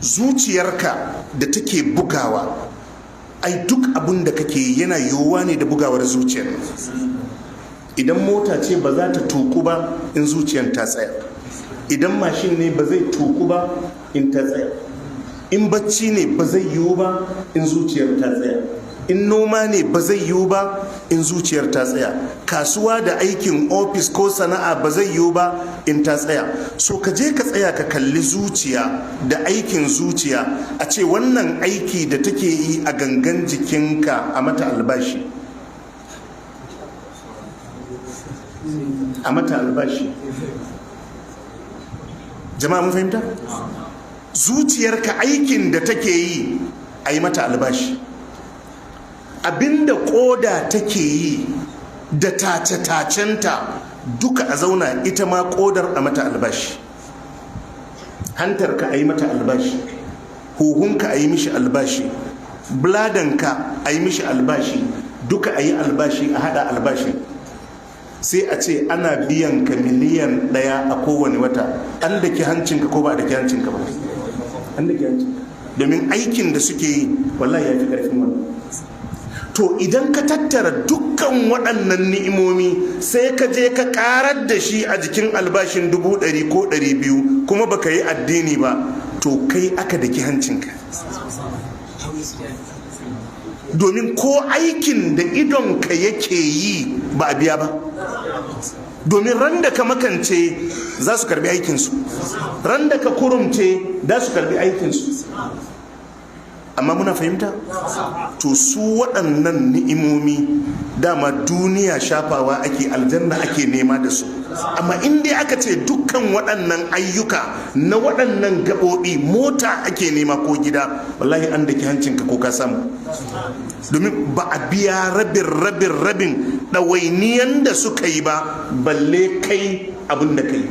zuciyarka da take bugawa, ai duk abin da kake yana yiwuwa ne da bugawar zuciyar. Idan mota ce ba za ta tuku ba in zuciyar ta tsaya, idan mashin ne ba zai tuku ba in ta tsaya, in bacci ne ba zai yiwu ba in zuciyar ta tsaya, in noma ne ba zai yiwu ba in zuciyar ta tsaya, kasuwa da aikin ofis ko sana'a ba zai yiwu ba in ta tsaya. So ka je ka tsaya ka kalli zuciya da aikin zuciya, a ce wannan aiki da take yi a gangan jikinka a mata albashi, a mata albashi. Jama'a mun fahimta? Zuciyarka aikin da take yi a yi mata albashi, abinda koda take yi da tace-tacenta duka a zauna ita ma kodar a mata albashi, hantarka a yi mata albashi, huhunka a yi mishi albashi, bladanka a yi mishi albashi, duka a yi albashi, a hada albashi. Sai a ce ana biyan ka miliyan 1 a kowane wata, an da ke hancinka ko ba da ke hancinka ba, an da ke hancinka, domin aikin da suke yi wallahi ya fi ƙarfin wannan. To idan ka tattara dukkan waɗannan ni'imomi sai ka je ka ƙarar da shi a jikin albashin 100 ko 200 kuma baka yi addini ba, to kai aka daki hancinka. Domin ko aikin da idonka yake yi ba a biya ba, domin ran da ka makance za su karbi aikinsu, ran da ka kurumce za su karbi aikinsu. Amma muna fahimta? To su waɗannan ni'imomi dama duniya shafawa ake, aljanna ake nema da su. Amma in dai aka ce dukkan waɗannan ayyuka na waɗannan gaɓoɓi, mota ake nema ko gida, wallahi an daki hancinka ko ka samu, domin ba a biya rabin ɗawainiyan da suka yi ba, balle kai abin da kai.